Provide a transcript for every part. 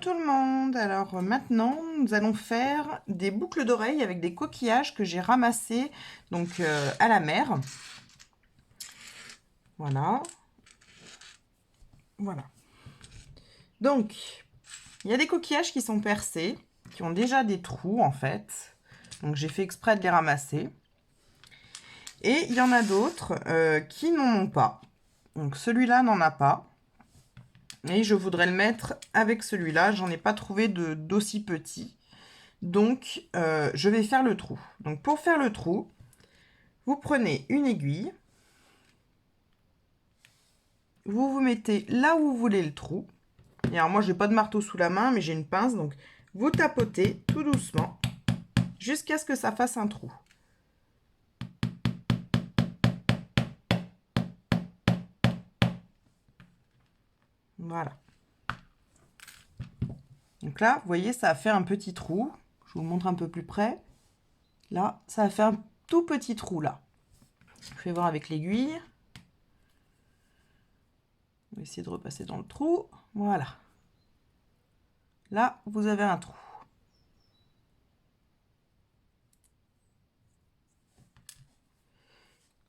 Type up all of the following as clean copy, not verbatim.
tout le monde. Alors maintenant, nous allons faire des boucles d'oreilles avec des coquillages que j'ai ramassés donc à la mer. Voilà. Voilà. Donc, il y a des coquillages qui sont percés, qui ont déjà des trous en fait. Donc j'ai fait exprès de les ramasser. Et il y en a d'autres qui n'en ont pas. Donc celui-là n'en a pas. Et je voudrais le mettre avec celui-là. J'en ai pas trouvé d'aussi petit. Donc, je vais faire le trou. Donc, pour faire le trou, vous prenez une aiguille. Vous vous mettez là où vous voulez le trou. Et alors, moi, je n'ai pas de marteau sous la main, mais j'ai une pince. Donc, vous tapotez tout doucement jusqu'à ce que ça fasse un trou. Voilà. Donc là, vous voyez, ça a fait un petit trou. Je vous montre un peu plus près. Là, ça a fait un tout petit trou, là. Je vais voir avec l'aiguille. On va essayer de repasser dans le trou. Voilà. Là, vous avez un trou.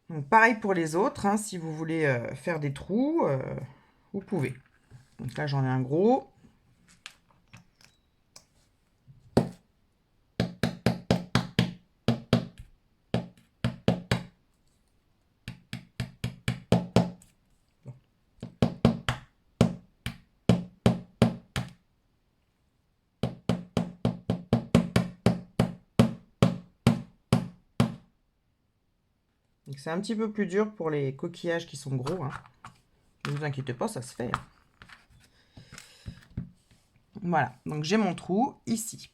Donc, pareil pour les autres, hein, si vous voulez faire des trous, vous pouvez. Donc là, j'en ai un gros. C'est un petit peu plus dur pour les coquillages qui sont gros. Hein. Ne vous inquiétez pas, ça se fait. Hein. Voilà, donc j'ai mon trou ici.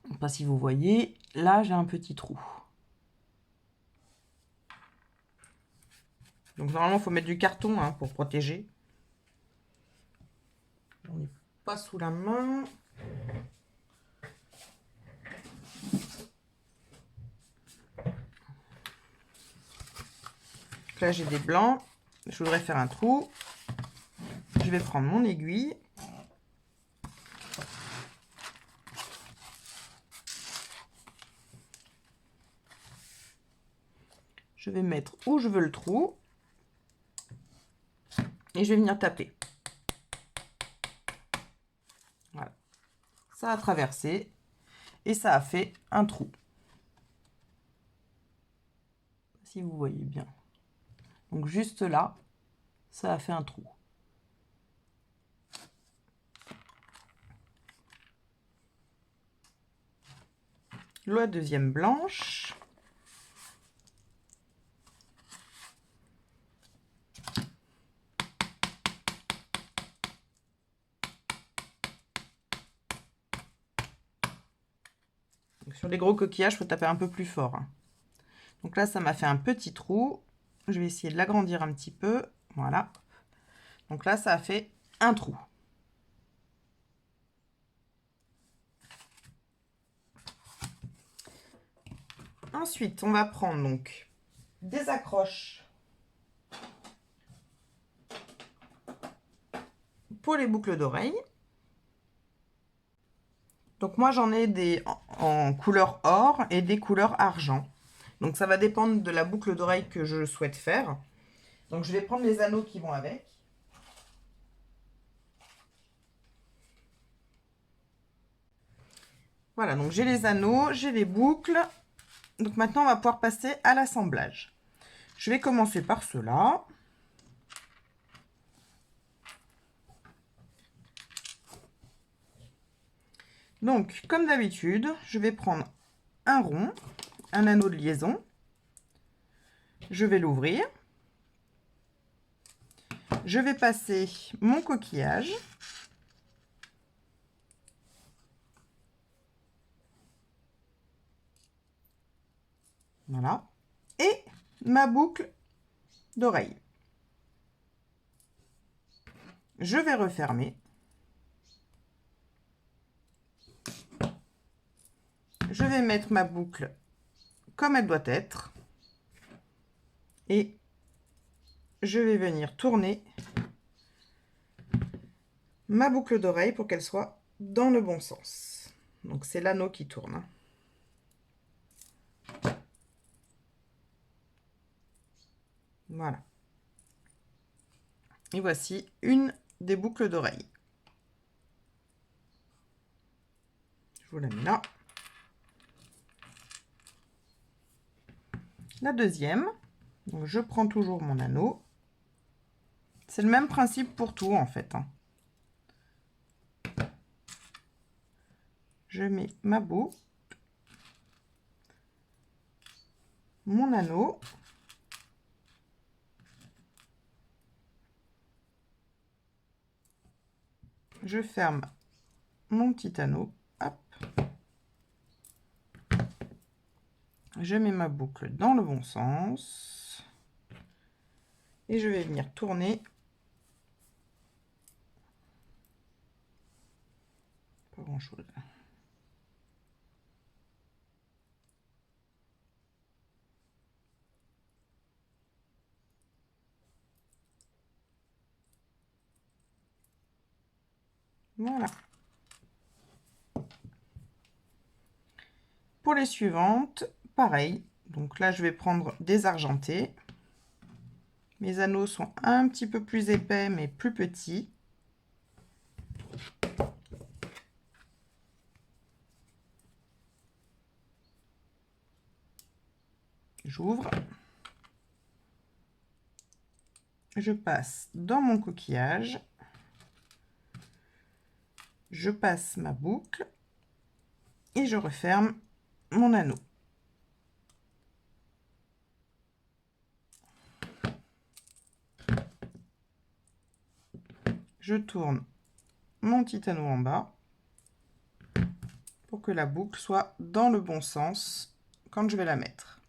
Je ne sais pas si vous voyez, là j'ai un petit trou. Donc normalement, il faut mettre du carton hein, pour protéger. On n'est pas sous la main. Donc là j'ai des blancs. Je voudrais faire un trou. Je vais prendre mon aiguille. Je vais mettre où je veux le trou. Et je vais venir taper. Voilà. Ça a traversé. Et ça a fait un trou. Si vous voyez bien. Donc juste là, ça a fait un trou. La deuxième blanche. Donc, sur les gros coquillages, il faut taper un peu plus fort. Hein. Donc là, ça m'a fait un petit trou. Je vais essayer de l'agrandir un petit peu. Voilà. Donc là, ça a fait un trou. Ensuite, on va prendre donc des accroches pour les boucles d'oreilles. Donc moi, j'en ai des en couleur or et des couleurs argent. Donc ça va dépendre de la boucle d'oreille que je souhaite faire. Donc je vais prendre les anneaux qui vont avec. Voilà, donc j'ai les anneaux, j'ai les boucles. Donc maintenant, on va pouvoir passer à l'assemblage. Je vais commencer par ceux-là. Donc, comme d'habitude, je vais prendre un rond, un anneau de liaison. Je vais l'ouvrir. Je vais passer mon coquillage. Voilà. Et ma boucle d'oreille. Je vais refermer. Je vais mettre ma boucle comme elle doit être. Et je vais venir tourner ma boucle d'oreille pour qu'elle soit dans le bon sens. Donc c'est l'anneau qui tourne, hein. Voilà. Et voici une des boucles d'oreille. Je vous la mets là. La deuxième, donc je prends toujours mon anneau. C'est le même principe pour tout en fait, hein. Je mets ma boucle, mon anneau. Je ferme mon petit anneau. Hop. Je mets ma boucle dans le bon sens. Et je vais venir tourner. Pas grand chose. Voilà. Pour les suivantes, pareil. Donc là, je vais prendre des argentés. Mes anneaux sont un petit peu plus épais, mais plus petits. J'ouvre. Je passe dans mon coquillage. Je passe ma boucle. Et je referme mon anneau. Je tourne mon petit anneau en bas pour que la boucle soit dans le bon sens quand je vais la mettre.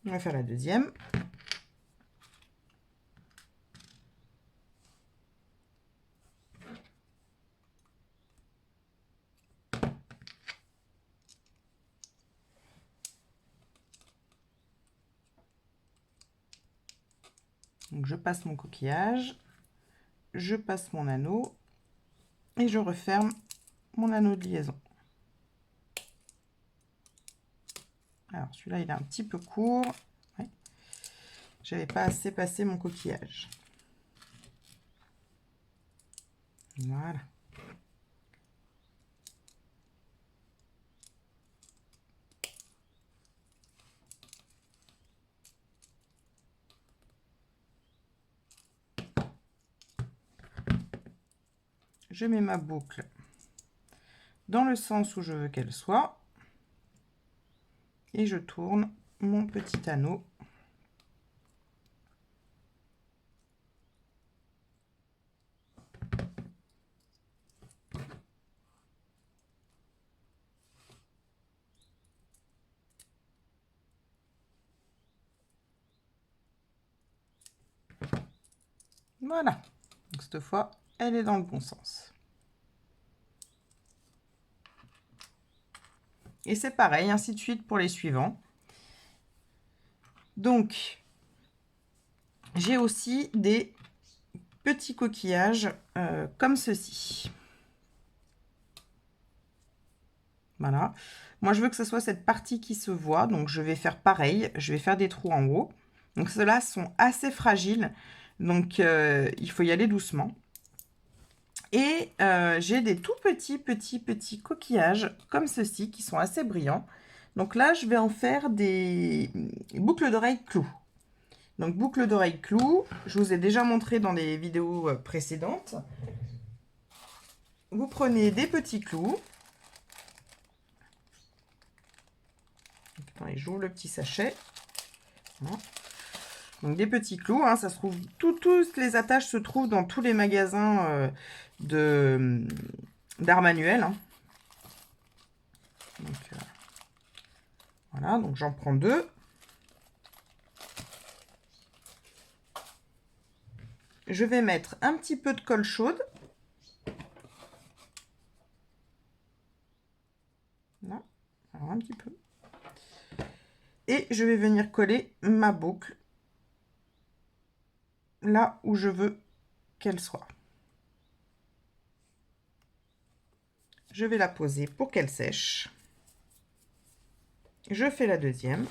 On va faire la deuxième. Donc je passe mon coquillage, je passe mon anneau et je referme mon anneau de liaison. Alors celui-là il est un petit peu court. Ouais. J'avais pas assez passé mon coquillage. Voilà. Je mets ma boucle dans le sens où je veux qu'elle soit et je tourne mon petit anneau. Voilà. Donc cette fois, elle est dans le bon sens. Et c'est pareil, ainsi de suite pour les suivants. Donc, j'ai aussi des petits coquillages comme ceci. Voilà. Moi, je veux que ce soit cette partie qui se voit, donc je vais faire pareil. Je vais faire des trous en haut. Donc, ceux-là sont assez fragiles, donc il faut y aller doucement. Et j'ai des tout petits coquillages comme ceci qui sont assez brillants. Donc là, je vais en faire des boucles d'oreilles clous. Donc boucles d'oreilles clous, je vous ai déjà montré dans des vidéos précédentes. Vous prenez des petits clous. Attendez, j'ouvre le petit sachet. Voilà. Donc des petits clous, hein, ça se trouve, toutes les attaches se trouvent dans tous les magasins d'art manuel, hein. Donc, voilà, donc j'en prends deux. Je vais mettre un petit peu de colle chaude. Là, alors un petit peu. Et je vais venir coller ma boucle là où je veux qu'elle soit. Je vais la poser pour qu'elle sèche. Je fais la deuxième.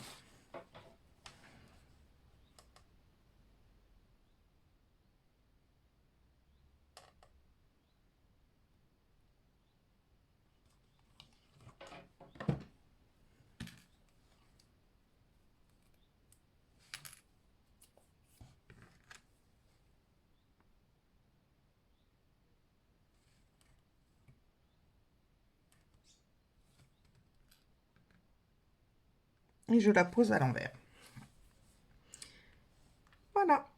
Et je la pose à l'envers. Voilà.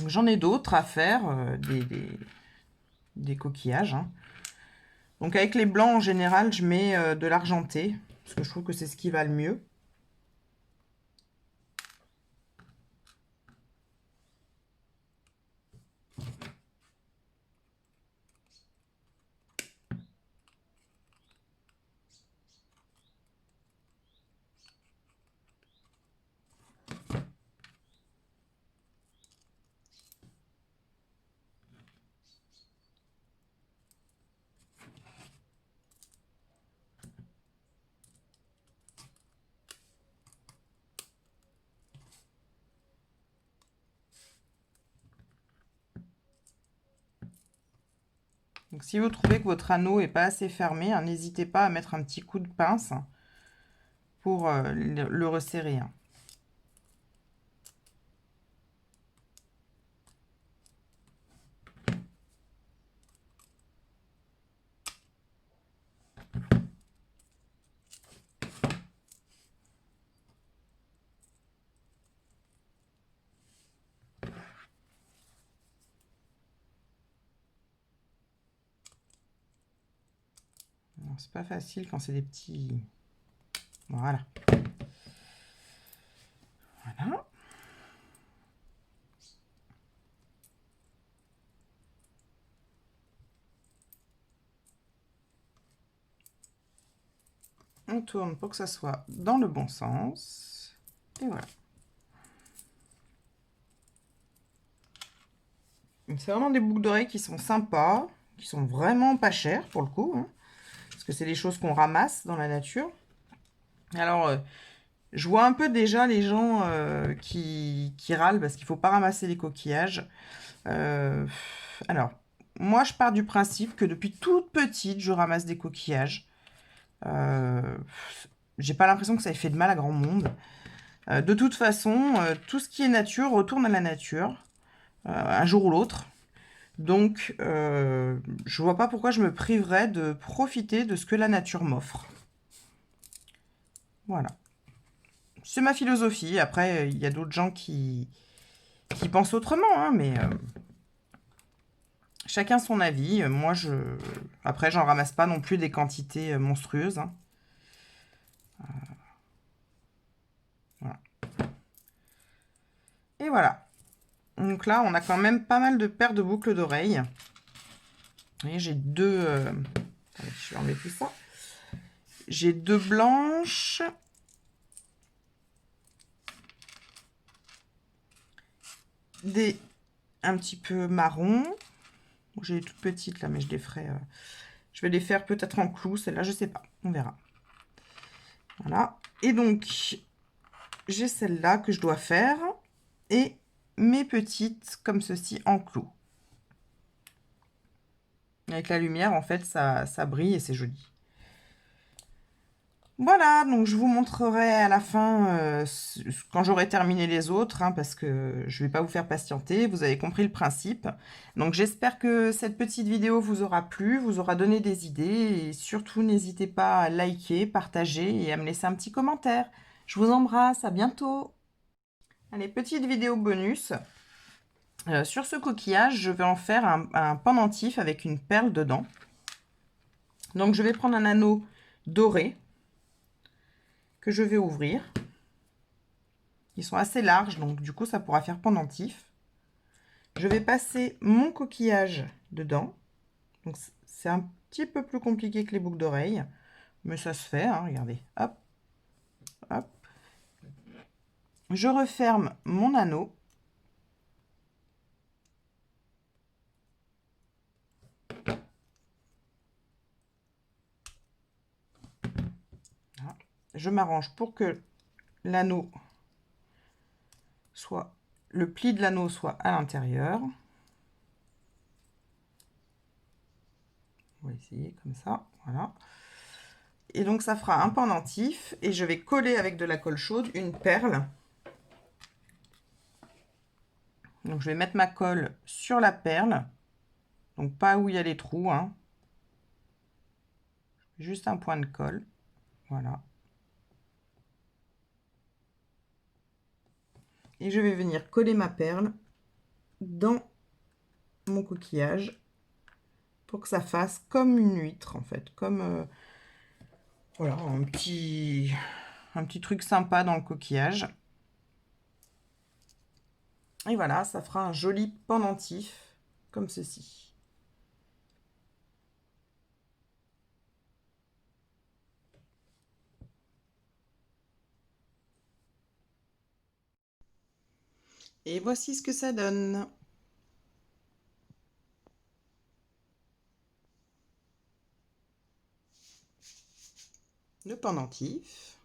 J'en ai d'autres à faire, des coquillages. Hein. Donc avec les blancs, en général, je mets de l'argenté, parce que je trouve que c'est ce qui va le mieux. Donc, si vous trouvez que votre anneau n'est pas assez fermé, hein, n'hésitez pas à mettre un petit coup de pince pour le resserrer. Hein. C'est pas facile quand c'est des petits... Voilà. Voilà. On tourne pour que ça soit dans le bon sens. Et voilà. C'est vraiment des boucles d'oreilles qui sont sympas, qui sont vraiment pas chères pour le coup. Hein, parce que c'est des choses qu'on ramasse dans la nature. Alors, je vois un peu déjà les gens qui râlent parce qu'il ne faut pas ramasser les coquillages. Alors, moi, je pars du principe que depuis toute petite, je ramasse des coquillages. J'ai pas l'impression que ça ait fait de mal à grand monde. De toute façon, tout ce qui est nature retourne à la nature, un jour ou l'autre. Donc, je vois pas pourquoi je me priverais de profiter de ce que la nature m'offre. Voilà. C'est ma philosophie. Après, il y a d'autres gens qui pensent autrement, hein, mais chacun son avis. Moi, après, j'en ramasse pas non plus des quantités monstrueuses. Hein. Voilà. Et voilà. Donc là, on a quand même pas mal de paires de boucles d'oreilles. Vous voyez, j'ai deux... je vais enlever tout ça. J'ai deux blanches. Des un petit peu marron. J'ai les toutes petites là, mais je les ferai... je vais les faire peut-être en clou. Celle-là, je sais pas. On verra. Voilà. Et donc, j'ai celle-là que je dois faire. Et mes petites comme ceci en clou. Avec la lumière, en fait, ça brille et c'est joli. Voilà, donc je vous montrerai à la fin quand j'aurai terminé les autres, hein, parce que je ne vais pas vous faire patienter, vous avez compris le principe. Donc j'espère que cette petite vidéo vous aura plu, vous aura donné des idées, et surtout n'hésitez pas à liker, partager et à me laisser un petit commentaire. Je vous embrasse, à bientôt. Allez, petite vidéo bonus. Sur ce coquillage, je vais en faire un pendentif avec une perle dedans. Donc je vais prendre un anneau doré que je vais ouvrir. Ils sont assez larges, donc du coup, ça pourra faire pendentif. Je vais passer mon coquillage dedans. Donc c'est un petit peu plus compliqué que les boucles d'oreilles, mais ça se fait, hein, regardez. Hop, hop. Je referme mon anneau je m'arrange pour que l'anneau soit, le pli de l'anneau soit à l'intérieur. On va essayer comme ça, voilà. Et donc ça fera un pendentif et je vais coller avec de la colle chaude une perle. Donc je vais mettre ma colle sur la perle, donc pas où il y a les trous, hein. Juste un point de colle, voilà. Et je vais venir coller ma perle dans mon coquillage pour que ça fasse comme une huître en fait, comme voilà, un petit truc sympa dans le coquillage. Et voilà, ça fera un joli pendentif comme ceci. Et voici ce que ça donne. Le pendentif.